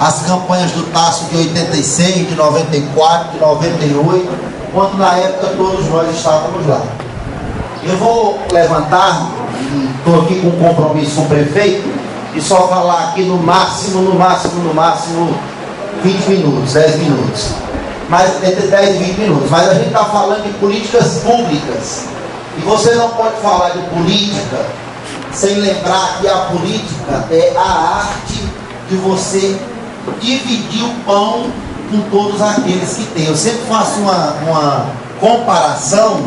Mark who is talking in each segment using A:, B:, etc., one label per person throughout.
A: as campanhas do Tasso de 86, de 94, de 98, quando na época todos nós estávamos lá. Eu vou levantar, estou aqui com um compromisso com o prefeito, e só falar aqui no máximo 20 minutos, 10 minutos. Mas entre 10 e 20 minutos. Mas a gente está falando de políticas públicas. E você não pode falar de política sem lembrar que a política é a arte de você dividir o pão com todos aqueles que têm. Eu sempre faço uma comparação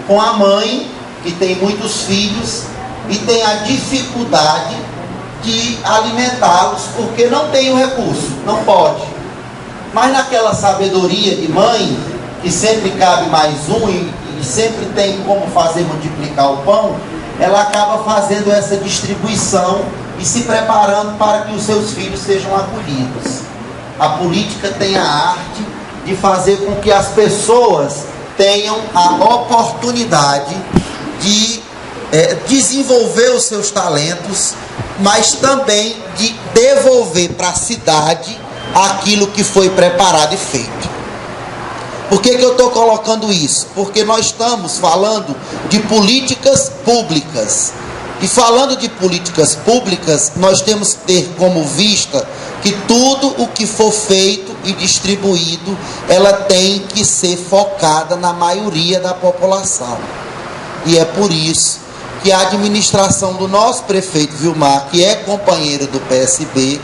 A: com a mãe que tem muitos filhos e tem a dificuldade de alimentá-los porque não tem o recurso, não pode. Mas naquela sabedoria de mãe, que sempre cabe mais um e sempre tem como fazer multiplicar o pão, ela acaba fazendo essa distribuição e se preparando para que os seus filhos sejam acolhidos. A política tem a arte de fazer com que as pessoas tenham a oportunidade de desenvolver os seus talentos, mas também de devolver para a cidade aquilo que foi preparado e feito. Por que eu estou colocando isso? Porque nós estamos falando de políticas públicas. E falando de políticas públicas, nós temos que ter como vista que tudo o que for feito e distribuído, ela tem que ser focada na maioria da população. E é por isso que a administração do nosso prefeito Vilmar, que é companheiro do PSB,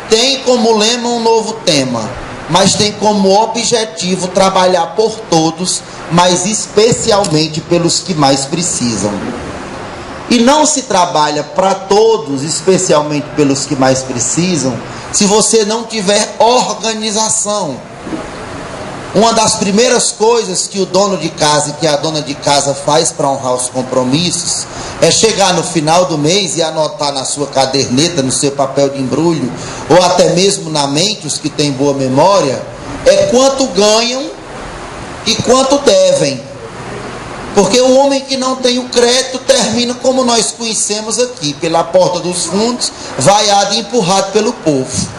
A: tem como lema um novo tema, mas tem como objetivo trabalhar por todos, mas especialmente pelos que mais precisam. E não se trabalha para todos, especialmente pelos que mais precisam, se você não tiver organização. Uma das primeiras coisas que o dono de casa e que a dona de casa faz para honrar os compromissos é chegar no final do mês e anotar na sua caderneta, no seu papel de embrulho, ou até mesmo na mente, os que têm boa memória, é quanto ganham e quanto devem. Porque o homem que não tem o crédito termina como nós conhecemos aqui, pela porta dos fundos, vaiado e empurrado pelo povo.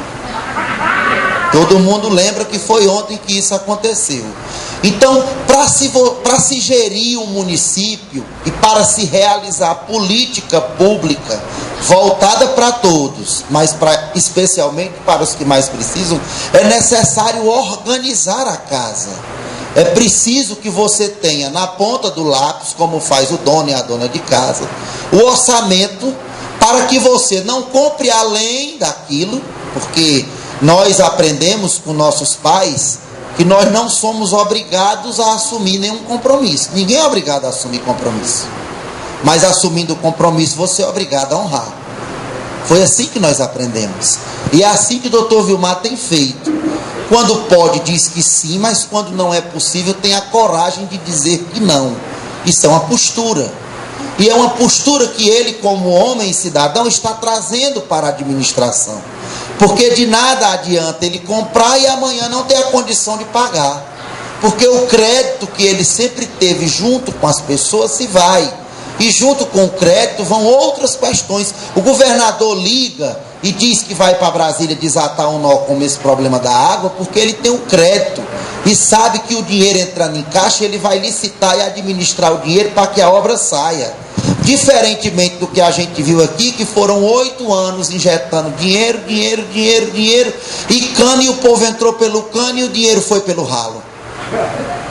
A: Todo mundo lembra que foi ontem que isso aconteceu. Então, para se gerir um município e para se realizar política pública voltada para todos, mas especialmente para os que mais precisam, é necessário organizar a casa. É preciso que você tenha na ponta do lápis, como faz o dono e a dona de casa, o orçamento para que você não compre além daquilo, porque nós aprendemos com nossos pais que nós não somos obrigados a assumir nenhum compromisso. Ninguém é obrigado a assumir compromisso. Mas assumindo o compromisso, você é obrigado a honrar. Foi assim que nós aprendemos. E é assim que o doutor Vilmar tem feito. Quando pode, diz que sim, mas quando não é possível, tem a coragem de dizer que não. Isso é uma postura. E é uma postura que ele, como homem e cidadão, está trazendo para a administração. Porque de nada adianta ele comprar e amanhã não ter a condição de pagar. Porque o crédito que ele sempre teve junto com as pessoas se vai. E junto com o crédito vão outras questões. O governador liga e diz que vai para Brasília desatar um nó como esse problema da água, porque ele tem o crédito. E sabe que o dinheiro entrando em caixa, ele vai licitar e administrar o dinheiro para que a obra saia. Diferentemente do que a gente viu aqui, que foram 8 anos injetando dinheiro, e cano, e o povo entrou pelo cano e o dinheiro foi pelo ralo.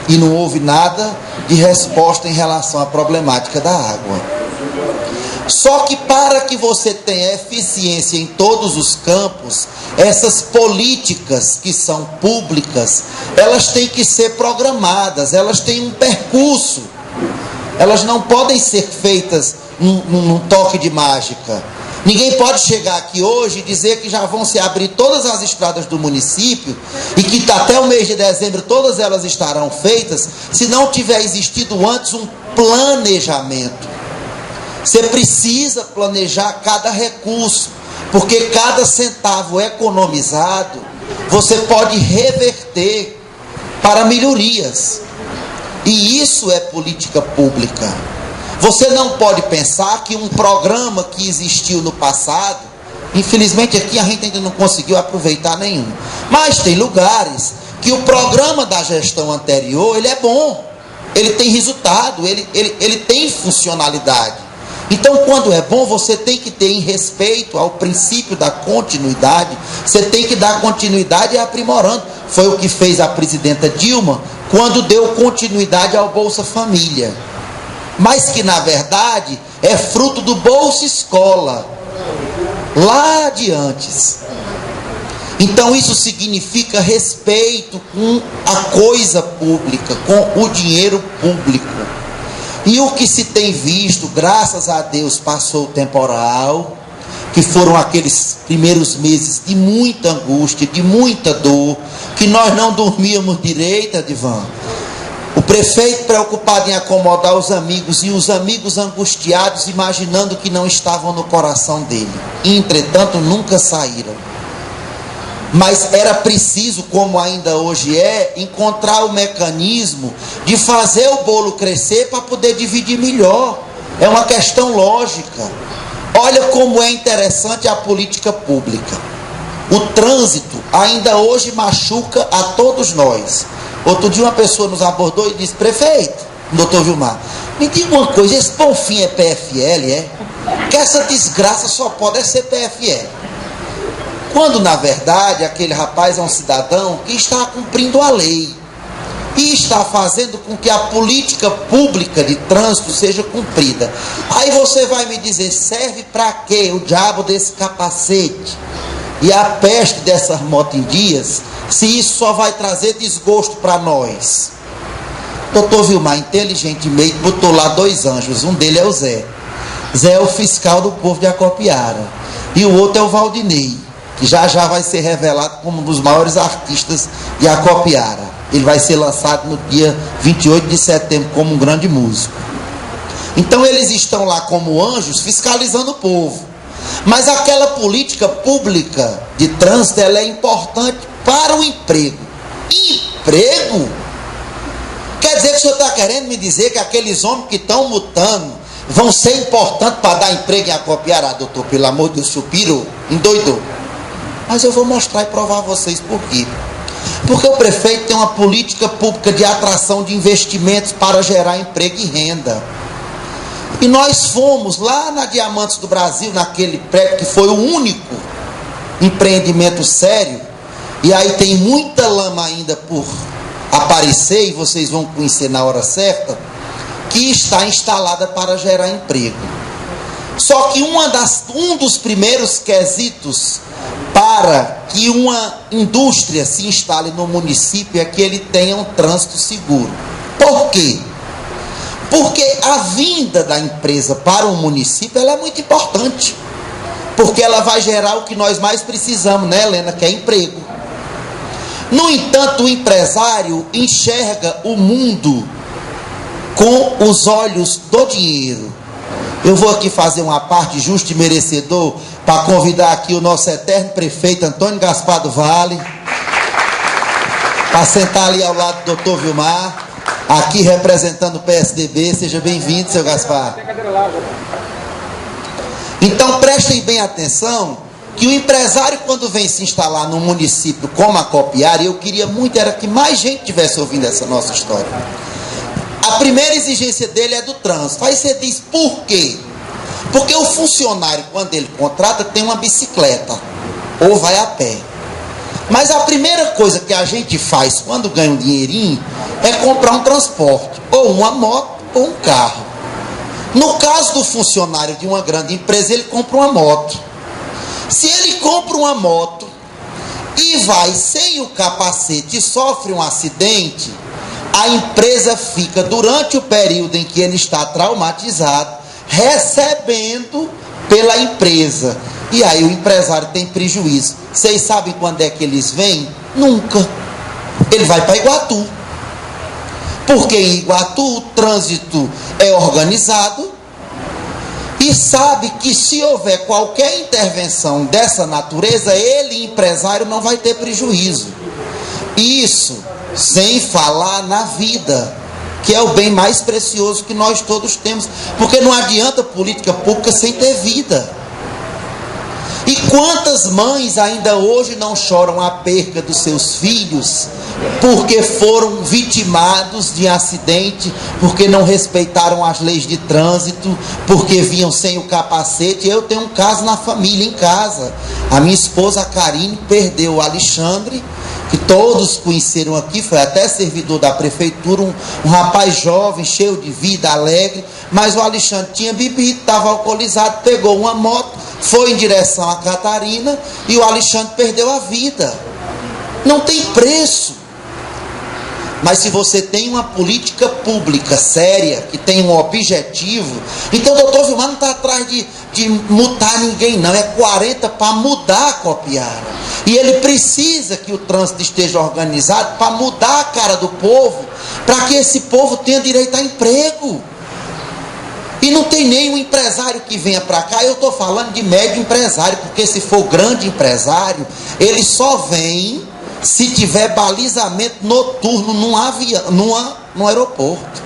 A: E não houve nada de resposta em relação à problemática da água. Só que para que você tenha eficiência em todos os campos, essas políticas que são públicas, elas têm que ser programadas, elas têm um percurso. Elas não podem ser feitas num toque de mágica. Ninguém pode chegar aqui hoje e dizer que já vão se abrir todas as estradas do município e que até o mês de dezembro todas elas estarão feitas, se não tiver existido antes um planejamento. Você precisa planejar cada recurso, porque cada centavo economizado você pode reverter para melhorias. E isso é política pública. Você não pode pensar que um programa que existiu no passado,
B: Infelizmente aqui a gente ainda não conseguiu aproveitar nenhum. Mas tem lugares que o programa da gestão anterior, ele é bom. Ele tem resultado, ele tem funcionalidade. Então, quando é bom, você tem que ter em respeito ao princípio da continuidade, você tem que dar continuidade e aprimorando. Foi o que fez a presidenta Dilma quando deu continuidade ao Bolsa Família. Mas que, na verdade, é fruto do Bolsa Escola, lá de antes. Então, isso significa respeito com a coisa pública, com o dinheiro público. E o que se tem visto, graças a Deus, passou o temporal, que foram aqueles primeiros meses de muita angústia, de muita dor, que nós não dormíamos direito, Edivan. O prefeito preocupado em acomodar os amigos, e os amigos angustiados, imaginando que não estavam no coração dele. E, entretanto, nunca saíram. Mas era preciso, como ainda hoje é, encontrar o mecanismo de fazer o bolo crescer para poder dividir melhor. É uma questão lógica. Olha como é interessante a política pública. O trânsito ainda hoje machuca a todos nós. Outro dia uma pessoa nos abordou e disse: prefeito, doutor Vilmar, me diga uma coisa, esse Bonfim é PFL, é? Que essa desgraça só pode ser PFL. Quando, na verdade, aquele rapaz é um cidadão que está cumprindo a lei e está fazendo com que a política pública de trânsito seja cumprida. Aí você vai me dizer, serve para quê o diabo desse capacete e a peste dessas motos em dias, se isso só vai trazer desgosto para nós? Doutor Vilmar, inteligentemente, botou lá 2 anjos, um deles é o Zé. Zé é o fiscal do povo de Acopiara, e o outro é o Valdinei, que já vai ser revelado como um dos maiores artistas de Acopiara. Ele vai ser lançado no dia 28 de setembro como um grande músico. Então eles estão lá como anjos fiscalizando o povo. Mas aquela política pública de trânsito, ela é importante para o emprego. Emprego? Quer dizer que o senhor está querendo me dizer que aqueles homens que estão mutando vão ser importantes para dar emprego em Acopiara? Doutor, pelo amor de Deus, o senhor pirou, endoidou. Mas eu vou mostrar e provar a vocês por quê. Porque o prefeito tem uma política pública de atração de investimentos para gerar emprego e renda. E nós fomos lá na Diamantes do Brasil, naquele prédio que foi o único empreendimento sério, e aí tem muita lama ainda por aparecer, e vocês vão conhecer na hora certa, que está instalada para gerar emprego. Só que um dos primeiros quesitos para que uma indústria se instale no município é que ele tenha um trânsito seguro. Por quê? Porque a vinda da empresa para o município, ela é muito importante. Porque ela vai gerar o que nós mais precisamos, né, Helena? Que é emprego. No entanto, o empresário enxerga o mundo com os olhos do dinheiro. Eu vou aqui fazer uma parte justo e merecedor para convidar aqui o nosso eterno prefeito Antônio Gaspar do Vale para sentar ali ao lado do doutor Vilmar, aqui representando o PSDB. Seja bem-vindo, seu Gaspar. Então prestem bem atenção que o empresário, quando vem se instalar num município como Acopiara, e eu queria muito era que mais gente tivesse ouvindo essa nossa história, a primeira exigência dele é do trânsito. Aí você diz, por quê? Porque o funcionário, quando ele contrata, tem uma bicicleta ou vai a pé. Mas a primeira coisa que a gente faz quando ganha um dinheirinho é comprar um transporte, ou uma moto ou um carro. No caso do funcionário de uma grande empresa, ele compra uma moto. Se ele compra uma moto e vai sem o capacete e sofre um acidente, a empresa fica, durante o período em que ele está traumatizado, recebendo pela empresa. E aí o empresário tem prejuízo. Vocês sabem quando é que eles vêm? Nunca. Ele vai para Iguatu. Porque em Iguatu o trânsito é organizado e sabe que se houver qualquer intervenção dessa natureza, ele, empresário, não vai ter prejuízo. Isso sem falar na vida, que é o bem mais precioso que nós todos temos. Porque não adianta política pública sem ter vida. E quantas mães ainda hoje não choram a perca dos seus filhos porque foram vitimados de acidente, porque não respeitaram as leis de trânsito, porque vinham sem o capacete? Eu tenho um caso na família, em casa. A minha esposa, a Karine, perdeu o Alexandre, que todos conheceram aqui, foi até servidor da prefeitura, um rapaz jovem, cheio de vida, alegre, mas o Alexandre tinha bebido, estava alcoolizado, pegou uma moto, foi em direção a Catarina e o Alexandre perdeu a vida. Não tem preço. Mas se você tem uma política pública séria, que tem um objetivo, então o doutor Vilmar não está atrás de multar ninguém, não. É 40 para mudar a Copiara. E ele precisa que o trânsito esteja organizado para mudar a cara do povo, para que esse povo tenha direito a emprego. E não tem nenhum empresário que venha para cá. Eu estou falando de médio empresário, porque se for grande empresário, ele só vem se tiver balizamento noturno num aeroporto.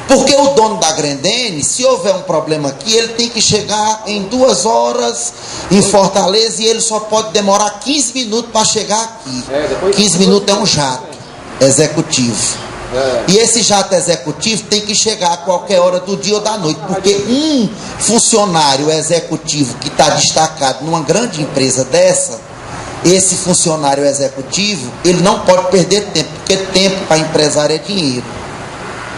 B: Porque o dono da Grendene, se houver um problema aqui, ele tem que chegar em 2 horas em Fortaleza e ele só pode demorar 15 minutos para chegar aqui. 15 minutos é um jato executivo. E esse jato executivo tem que chegar a qualquer hora do dia ou da noite, porque um funcionário executivo que está destacado numa grande empresa dessa, esse funcionário executivo, ele não pode perder tempo, porque tempo para empresário é dinheiro.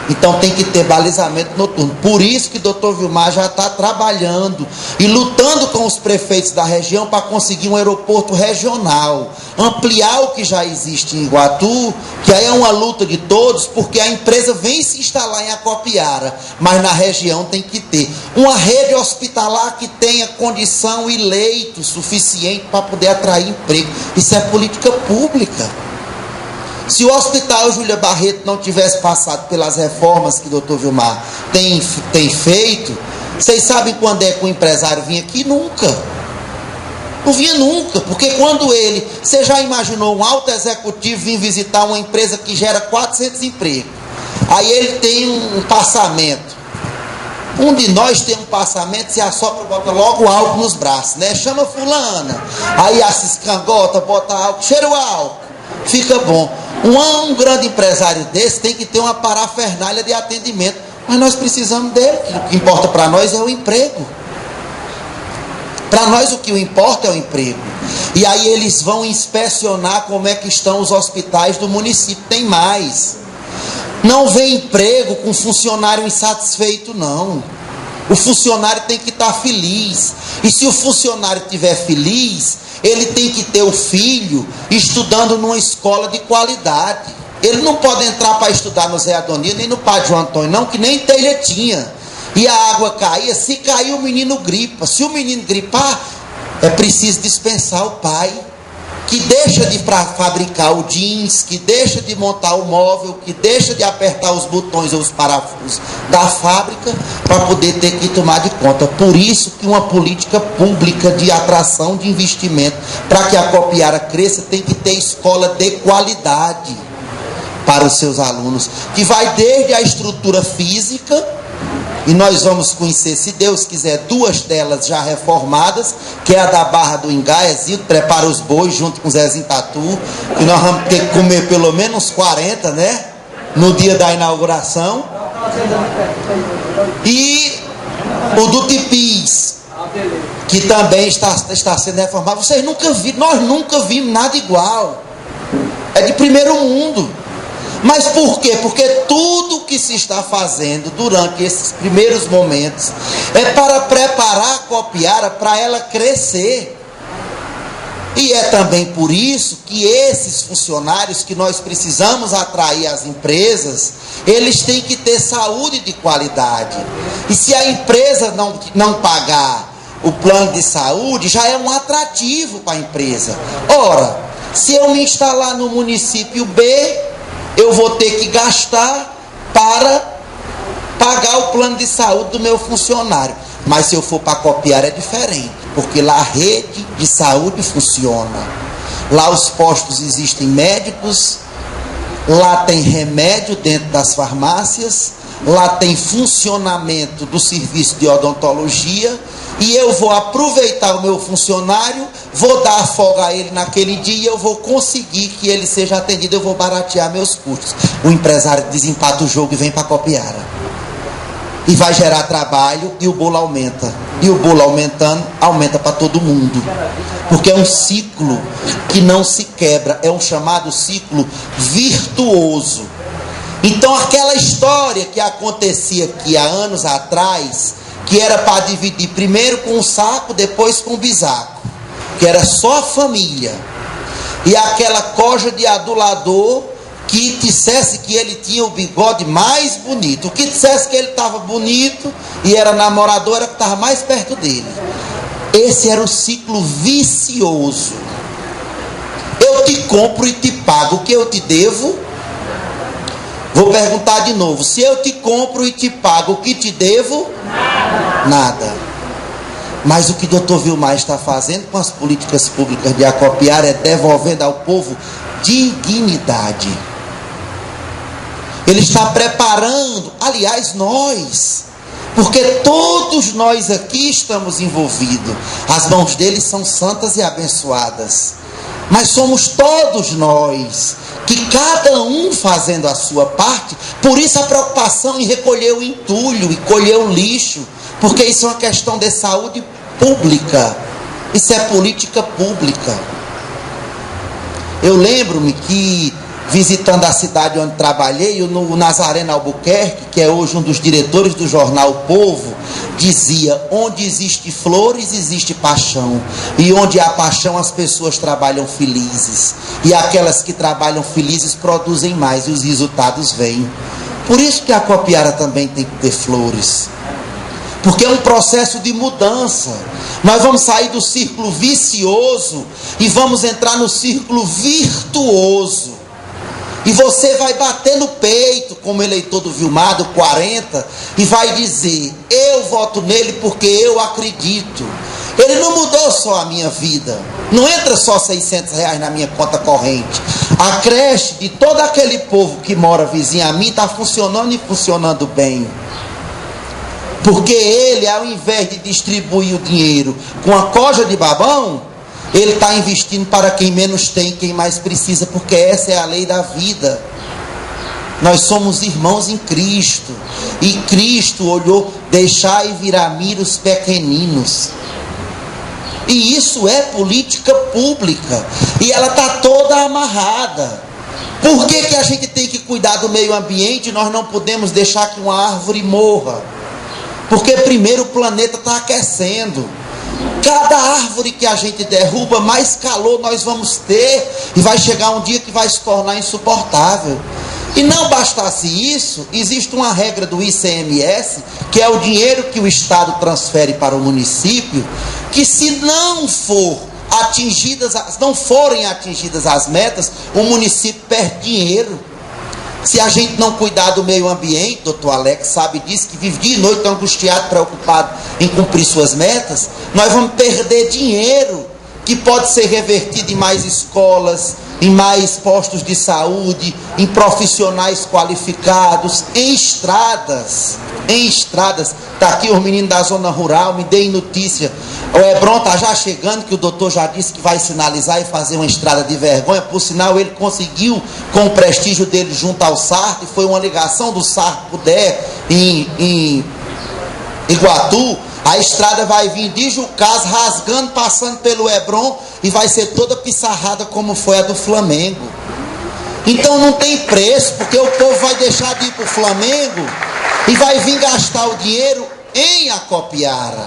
B: Então tem que ter balizamento noturno. Por isso que o doutor Vilmar já está trabalhando e lutando com os prefeitos da região para conseguir um aeroporto regional, ampliar o que já existe em Iguatu, que aí é uma luta de todos, porque a empresa vem se instalar em Acopiara, mas na região tem que ter uma rede hospitalar que tenha condição e leito suficiente para poder atrair emprego. Isso é política pública. Se o Hospital Júlia Barreto não tivesse passado pelas reformas que o doutor Vilmar tem feito, vocês sabem quando é que o empresário vinha aqui? Nunca. Não vinha nunca, porque quando você já imaginou um alto executivo vir visitar uma empresa que gera 400 empregos, aí ele tem um passamento. Um de nós tem um passamento, se assopra, bota logo álcool nos braços, né? Chama fulana, aí se escangota, bota álcool, cheira o álcool, fica bom. Um grande empresário desse tem que ter uma parafernália de atendimento, mas nós precisamos dele. O que importa para nós é o emprego. Para nós o que importa é o emprego. E aí eles vão inspecionar como é que estão os hospitais do município. Tem mais. Não vem emprego com funcionário insatisfeito, não. O funcionário tem que estar feliz. E se o funcionário estiver feliz, ele tem que ter o filho estudando numa escola de qualidade. Ele não pode entrar para estudar no Zé Adonir, nem no Padre João Antônio, não, que nem telha tinha. E a água caía, se cair o menino gripa. Se o menino gripar, é preciso dispensar o pai, que deixa de fabricar o jeans, que deixa de montar o móvel, que deixa de apertar os botões ou os parafusos da fábrica para poder ter que tomar de conta. Por isso que uma política pública de atração de investimento para que a Copiara cresça tem que ter escola de qualidade para os seus alunos, que vai desde a estrutura física. E nós vamos conhecer, se Deus quiser, 2 delas já reformadas, que é a da Barra do Ingá, Zildo prepara os bois junto com o Zezinho Tatu, que nós vamos ter que comer pelo menos 40, né? No dia da inauguração. E o do Tipis, que também está sendo reformado. Vocês nunca viram, nós nunca vimos nada igual. É de primeiro mundo. Mas por quê? Porque tudo que se está fazendo durante esses primeiros momentos é para preparar a Copiara para ela crescer. E é também por isso que esses funcionários que nós precisamos atrair às empresas, eles têm que ter saúde de qualidade. E se a empresa não pagar o plano de saúde, já é um atrativo para a empresa. Ora, se eu me instalar no município B, eu vou ter que gastar para pagar o plano de saúde do meu funcionário. Mas se eu for para Copiara é diferente, porque lá a rede de saúde funciona. Lá os postos existem médicos, lá tem remédio dentro das farmácias, lá tem funcionamento do serviço de odontologia, e eu vou aproveitar o meu funcionário, vou dar folga a ele naquele dia e eu vou conseguir que ele seja atendido, eu vou baratear meus custos. O empresário desempata o jogo e vem para a Copiara. E vai gerar trabalho e o bolo aumenta. E o bolo aumentando, aumenta para todo mundo. Porque é um ciclo que não se quebra, é um chamado ciclo virtuoso. Então aquela história que acontecia aqui há anos atrás, que era para dividir primeiro com o saco, depois com o bisaco, que era só a família, e aquela coja de adulador que dissesse que ele tinha o bigode mais bonito, o que dissesse que ele estava bonito e era namorador, era que estava mais perto dele. Esse era o ciclo vicioso. Eu te compro e te pago, o que eu te devo? Vou perguntar de novo, se eu te compro e te pago, o que te devo? Nada. Mas o que o doutor Vilmar está fazendo com as políticas públicas de Acopiara é devolvendo ao povo dignidade. Ele está preparando, aliás, nós, porque todos nós aqui estamos envolvidos. As mãos dele são santas e abençoadas. Mas somos todos nós, que cada um fazendo a sua parte. Por isso a preocupação em recolher o entulho e colher o lixo, porque isso é uma questão de saúde pública, isso é política pública. Eu lembro-me que, visitando a cidade onde trabalhei, o Nazareno Albuquerque, que é hoje um dos diretores do jornal O Povo, dizia: onde existe flores, existe paixão, e onde há paixão as pessoas trabalham felizes, e aquelas que trabalham felizes produzem mais, e os resultados vêm. Por isso que a Acopiara também tem que ter flores, porque é um processo de mudança. Nós vamos sair do círculo vicioso e vamos entrar no círculo virtuoso. E você vai bater no peito, como eleitor do Vilmar, do 40, e vai dizer: eu voto nele porque eu acredito. Ele não mudou só a minha vida, não entra só R$600 na minha conta corrente. A creche de todo aquele povo que mora vizinho a mim está funcionando e funcionando bem. Porque ele, ao invés de distribuir o dinheiro com a coja de babão, ele está investindo para quem menos tem, quem mais precisa, porque essa é a lei da vida. Nós somos irmãos em Cristo, e Cristo olhou: deixai vir a mim os pequeninos. E isso é política pública, e ela está toda amarrada. Por que que a gente tem que cuidar do meio ambiente e nós não podemos deixar que uma árvore morra? Porque primeiro o planeta está aquecendo. Cada árvore que a gente derruba, mais calor nós vamos ter, e vai chegar um dia que vai se tornar insuportável. E não bastasse isso, existe uma regra do ICMS, que é o dinheiro que o Estado transfere para o município, que se não forem atingidas as metas, o município perde dinheiro. Se a gente não cuidar do meio ambiente, doutor Alex sabe disso, que vive dia e noite angustiado, preocupado em cumprir suas metas, nós vamos perder dinheiro que pode ser revertido em mais escolas, em mais postos de saúde, em profissionais qualificados, em estradas. Está aqui os meninos da zona rural, me deem notícia. O Hebron está já chegando, que o doutor já disse que vai sinalizar e fazer uma estrada de vergonha. Por sinal, ele conseguiu, com o prestígio dele junto ao SART, foi uma ligação do SART pro DER em Iguatu. A estrada vai vir de Jucás, rasgando, passando pelo Hebron, e vai ser toda pissarrada como foi a do Flamengo. Então não tem preço, porque o povo vai deixar de ir para o Flamengo e vai vir gastar o dinheiro em Acopiara.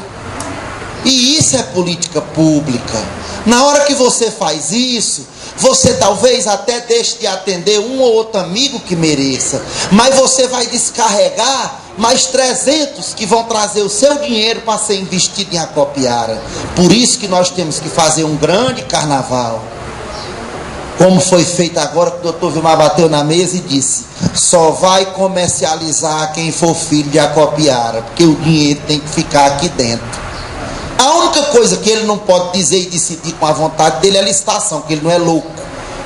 B: E isso é política pública. Na hora que você faz isso, você talvez até deixe de atender um ou outro amigo que mereça, mas você vai descarregar mais 300 que vão trazer o seu dinheiro para ser investido em Acopiara. Por isso que nós temos que fazer um grande carnaval, como foi feito agora, que o doutor Vilmar bateu na mesa e disse: só vai comercializar quem for filho de Acopiara, porque o dinheiro tem que ficar aqui dentro. A única coisa que ele não pode dizer e decidir com a vontade dele é a licitação, que ele não é louco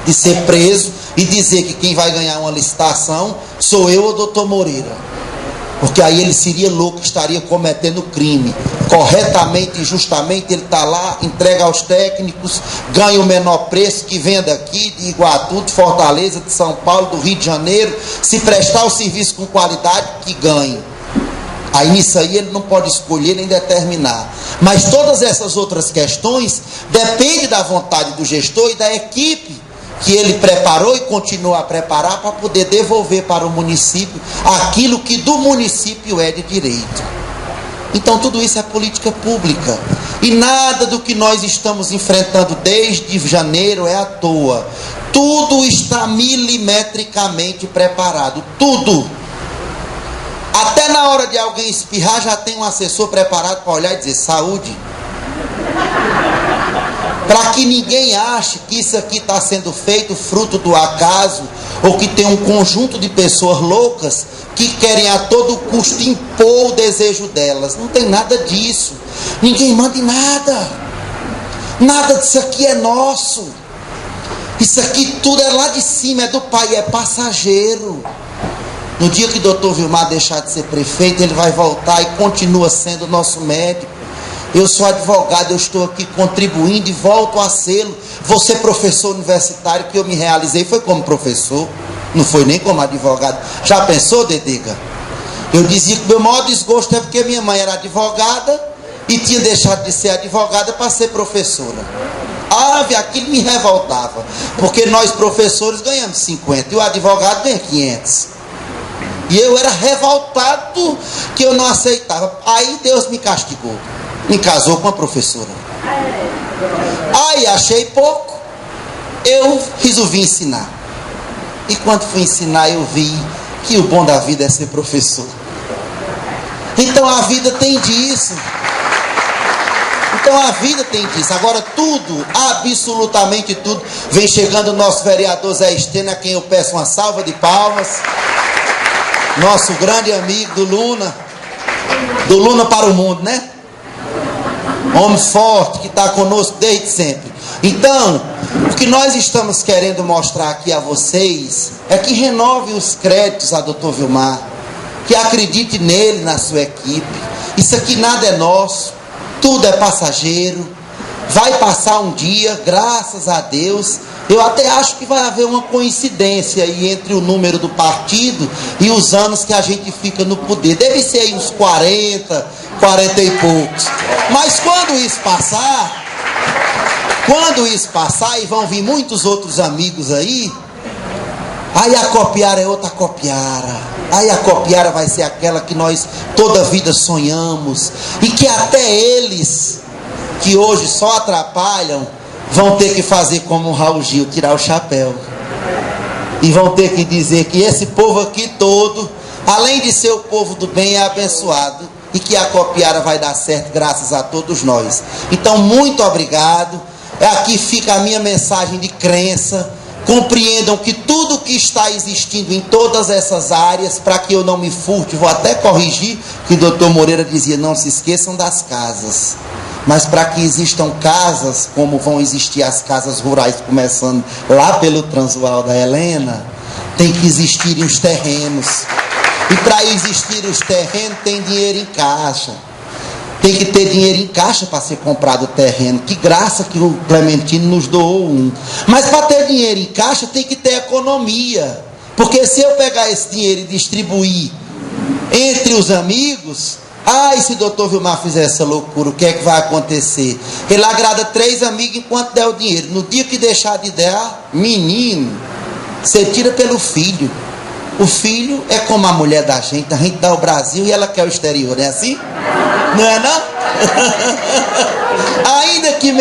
B: de ser preso e dizer que quem vai ganhar uma licitação sou eu ou o doutor Moreira. Porque aí ele seria louco, estaria cometendo crime. Corretamente e justamente ele está lá, entrega aos técnicos, ganha o menor preço, que venda aqui, de Iguatu, de Fortaleza, de São Paulo, do Rio de Janeiro. Se prestar o serviço com qualidade, que ganhe. Aí nisso aí ele não pode escolher nem determinar. Mas todas essas outras questões dependem da vontade do gestor e da equipe que ele preparou e continua a preparar para poder devolver para o município aquilo que do município é de direito. Então tudo isso é política pública. E nada do que nós estamos enfrentando desde janeiro é à toa. Tudo está milimetricamente preparado. Tudo. Até na hora de alguém espirrar já tem um assessor preparado para olhar e dizer saúde. Para que ninguém ache que isso aqui está sendo feito fruto do acaso, ou que tem um conjunto de pessoas loucas que querem a todo custo impor o desejo delas. Não tem nada disso. Ninguém manda em nada. Nada disso aqui é nosso. Isso aqui tudo é lá de cima, é do Pai, é passageiro. No dia que o doutor Vilmar deixar de ser prefeito, ele vai voltar e continua sendo nosso médico. Eu sou advogado, eu estou aqui contribuindo e volto a sê-lo. Vou ser professor universitário, que eu me realizei foi como professor, não foi nem como advogado. Já pensou, Dedega? Eu dizia que o meu maior desgosto é porque minha mãe era advogada e tinha deixado de ser advogada para ser professora. Aquilo me revoltava, porque nós professores ganhamos 50 e o advogado ganha 500. E eu era revoltado que eu não aceitava. Aí Deus me castigou. Me casou com a professora. Aí achei pouco. Eu resolvi ensinar. E quando fui ensinar, eu vi que o bom da vida é ser professor. Então a vida tem disso. Agora tudo, absolutamente tudo. Vem chegando o nosso vereador Zé Estênio, a quem eu peço uma salva de palmas. Nosso grande amigo do Luna para o mundo, né? Homem forte que está conosco desde sempre. Então, o que nós estamos querendo mostrar aqui a vocês é que renove os créditos a doutor Vilmar, que acredite nele, na sua equipe. Isso aqui nada é nosso, tudo é passageiro. Vai passar um dia, graças a Deus. Eu até acho que vai haver uma coincidência aí entre o número do partido e os anos que a gente fica no poder. Deve ser aí uns 40 e poucos. Mas quando isso passar e vão vir muitos outros amigos aí a Copiara é outra Copiara. Aí a Copiara vai ser aquela que nós toda a vida sonhamos. E que até eles, que hoje só atrapalham, vão ter que fazer como o Raul Gil, tirar o chapéu. E vão ter que dizer que esse povo aqui todo, além de ser o povo do bem, é abençoado. E que a Copiara vai dar certo graças a todos nós. Então, muito obrigado. Aqui fica a minha mensagem de crença. Compreendam que tudo que está existindo em todas essas áreas, para que eu não me furte, vou até corrigir, que o doutor Moreira dizia, não se esqueçam das casas. Mas para que existam casas, como vão existir as casas rurais, começando lá pelo Transual da Helena, tem que existirem os terrenos. E para existir os terrenos, tem dinheiro em caixa. Tem que ter dinheiro em caixa para ser comprado o terreno. Que graça que o Clementino nos doou um. Mas para ter dinheiro em caixa, tem que ter economia. Porque se eu pegar esse dinheiro e distribuir entre os amigos... e se o doutor Vilmar fizer essa loucura, o que é que vai acontecer? Ele agrada 3 amigos enquanto der o dinheiro. No dia que deixar de dar, menino, você tira pelo filho. O filho é como a mulher da gente. A gente dá o Brasil e ela quer o exterior, não é assim? Não é não? Ainda que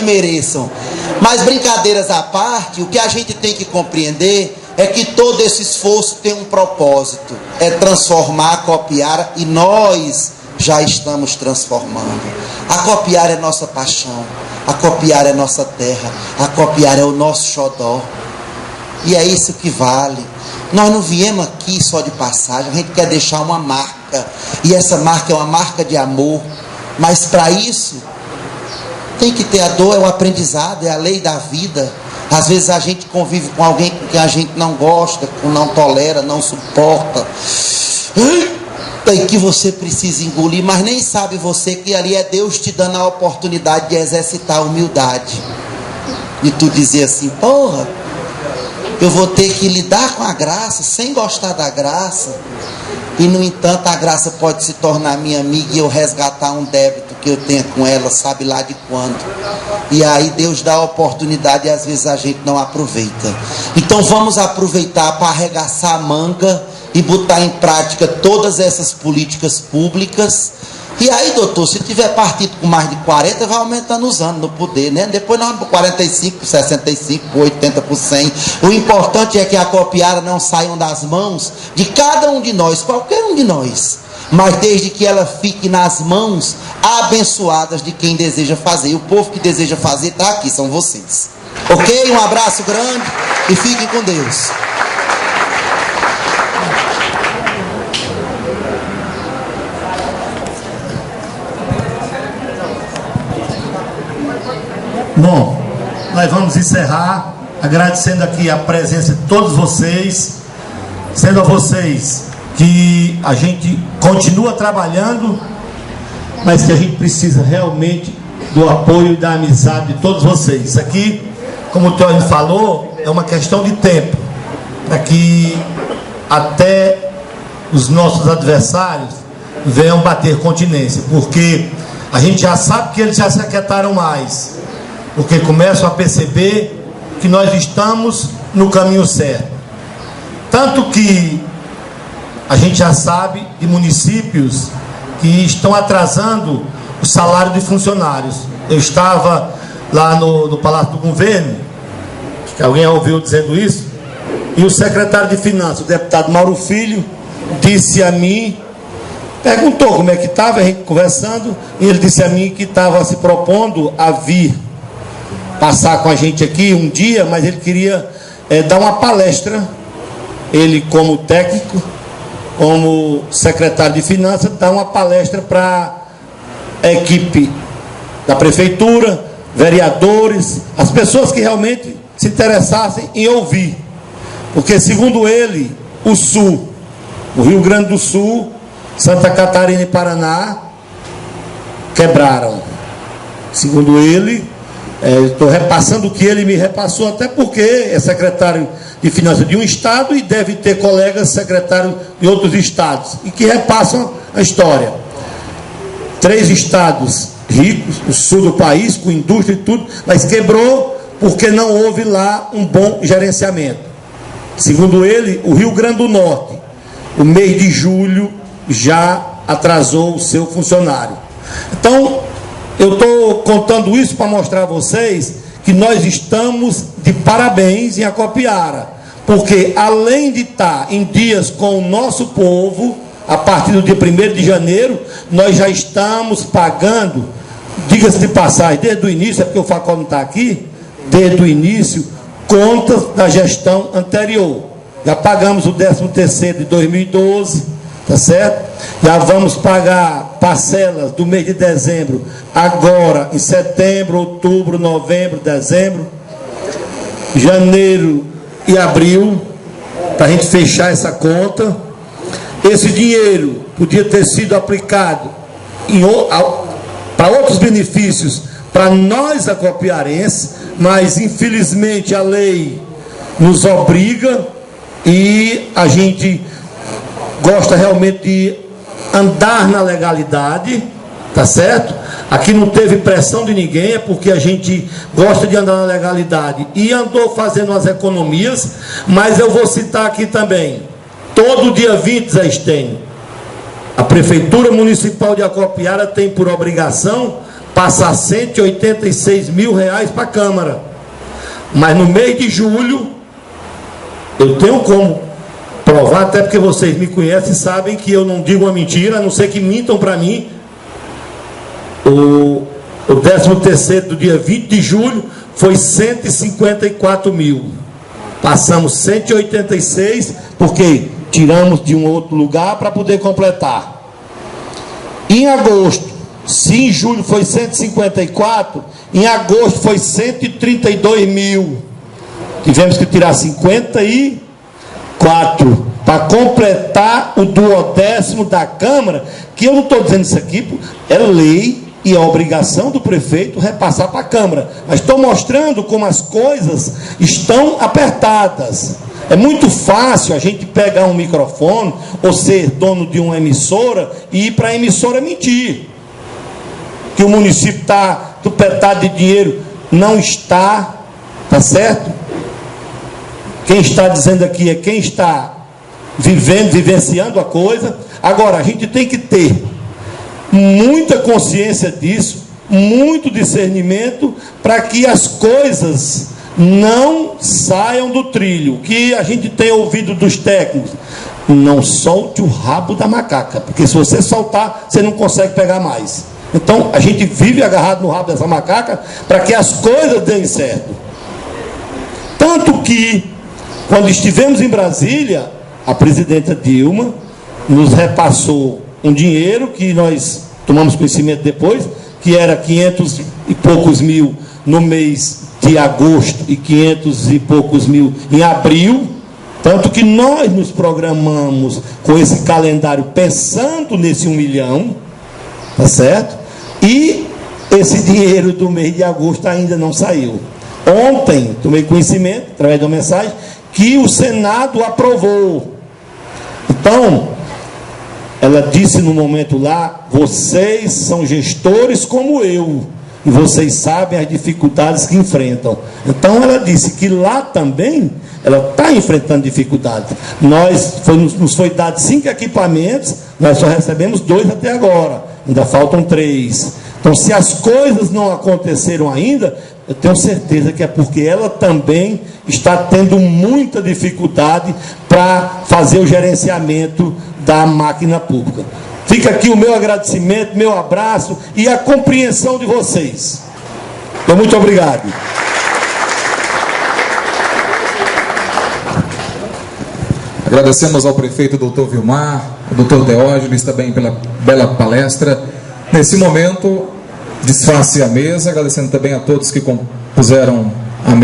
B: mereçam. Mas brincadeiras à parte, o que a gente tem que compreender é que todo esse esforço tem um propósito, é transformar a Copiara, e nós já estamos transformando. A Copiara é nossa paixão, a Copiara é nossa terra, a Copiara é o nosso xodó, e é isso que vale. Nós não viemos aqui só de passagem, a gente quer deixar uma marca, e essa marca é uma marca de amor, mas para isso tem que ter a dor, é o aprendizado, é a lei da vida. Às vezes a gente convive com alguém com quem a gente não gosta, que não tolera, não suporta, e que você precisa engolir, mas nem sabe você que ali é Deus te dando a oportunidade de exercitar a humildade. E tu dizer assim, porra, eu vou ter que lidar com a graça sem gostar da graça. E no entanto a graça pode se tornar minha amiga e eu resgatar um débito que eu tenho com ela, sabe lá de quando. E aí Deus dá a oportunidade e às vezes a gente não aproveita. Então vamos aproveitar para arregaçar a manga e botar em prática todas essas políticas públicas. E aí, doutor, se tiver partido com mais de 40, vai aumentando os anos no poder, né? Depois nós vamos para 45, 65, 80%, 100%. O importante é que a Acopiara não saiam das mãos de cada um de nós, qualquer um de nós, mas desde que ela fique nas mãos abençoadas de quem deseja fazer. E o povo que deseja fazer está aqui, são vocês. Ok? Um abraço grande e fiquem com Deus.
C: Bom, nós vamos encerrar agradecendo aqui a presença de todos vocês, sendo a vocês que a gente continua trabalhando, mas que a gente precisa realmente do apoio e da amizade de todos vocês. Isso aqui, como o Teófilo falou, é uma questão de tempo, para que até os nossos adversários venham bater continência, porque a gente já sabe que eles já se aquietaram mais, porque começam a perceber que nós estamos no caminho certo. Tanto que a gente já sabe de municípios que estão atrasando o salário de funcionários. Eu estava lá no Palácio do Governo, acho que alguém ouviu dizendo isso, e o secretário de Finanças, o deputado Mauro Filho, disse a mim, perguntou como é que estava, a gente conversando, e ele disse a mim que estava se propondo a vir passar com a gente aqui um dia, mas ele queria dar uma palestra, ele como técnico, como secretário de Finanças, dar uma palestra para a equipe da prefeitura, vereadores, as pessoas que realmente se interessassem em ouvir, porque segundo ele, o Sul, o Rio Grande do Sul, Santa Catarina e Paraná quebraram. Segundo ele, estou repassando o que ele me repassou, até porque é secretário de Finanças de um estado e deve ter colegas secretários de outros estados, e que repassam a história. 3 estados ricos, o sul do país, com indústria e tudo, mas quebrou porque não houve lá um bom gerenciamento. Segundo ele, o Rio Grande do Norte, o mês de julho, já atrasou o seu funcionário. Então, eu estou contando isso para mostrar a vocês que nós estamos de parabéns em Acopiara, porque além de estar em dias com o nosso povo, a partir do dia 1º de janeiro, nós já estamos pagando, diga-se de passagem, desde o início, é porque o Facol não está aqui, desde o início, contas da gestão anterior. Já pagamos o 13º de 2012, tá certo? Já vamos pagar parcelas do mês de dezembro, agora em setembro, outubro, novembro, dezembro, janeiro e abril, para a gente fechar essa conta. Esse dinheiro podia ter sido aplicado para outros benefícios para nós acopiarenses, mas infelizmente a lei nos obriga e a gente gosta realmente de andar na legalidade, tá certo? Aqui não teve pressão de ninguém, é porque a gente gosta de andar na legalidade e andou fazendo as economias. Mas eu vou citar aqui também, todo dia 20, Zé Estênio, a Prefeitura Municipal de Acopiara tem por obrigação passar R$186 mil para a Câmara, mas no mês de julho eu tenho como provar, até porque vocês me conhecem e sabem que eu não digo uma mentira, a não ser que mintam para mim. O 13º do dia 20 de julho foi 154 mil. Passamos 186, porque tiramos de um outro lugar para poder completar. Em agosto, se em julho foi 154, em agosto foi 132 mil. tivemos que tirar 54 para completar o duodécimo da Câmara, que eu não estou dizendo isso aqui, é lei e é obrigação do prefeito repassar para a Câmara, mas estou mostrando como as coisas estão apertadas. É muito fácil a gente pegar um microfone ou ser dono de uma emissora e ir para a emissora mentir que o município está tupetado de dinheiro. Não está, tá certo? Quem está dizendo aqui é quem está vivenciando a coisa. Agora, a gente tem que ter muita consciência disso, muito discernimento, para que as coisas não saiam do trilho. Que a gente tem ouvido dos técnicos: não solte o rabo da macaca, porque se você soltar, você não consegue pegar mais. Então, a gente vive agarrado no rabo dessa macaca para que as coisas deem certo. Tanto que, quando estivemos em Brasília, a presidenta Dilma nos repassou um dinheiro que nós tomamos conhecimento depois, que era 500 e poucos mil no mês de agosto e 500 e poucos mil em abril. Tanto que nós nos programamos com esse calendário pensando nesse 1 milhão, tá certo? E esse dinheiro do mês de agosto ainda não saiu. Ontem, tomei conhecimento, através de uma mensagem, que o Senado aprovou. Então, ela disse no momento lá: vocês são gestores como eu, e vocês sabem as dificuldades que enfrentam. Então, ela disse que lá também ela está enfrentando dificuldades. Nos foi dado 5 equipamentos, nós só recebemos 2 até agora, ainda faltam 3. Então, se as coisas não aconteceram ainda, eu tenho certeza que é porque ela também está tendo muita dificuldade para fazer o gerenciamento da máquina pública. Fica aqui o meu agradecimento, meu abraço e a compreensão de vocês. Então, muito obrigado.
D: Agradecemos ao prefeito Dr. Vilmar, ao Dr. Teógenes também pela bela palestra. Nesse momento, desface a mesa, agradecendo também a todos que compuseram a mesa.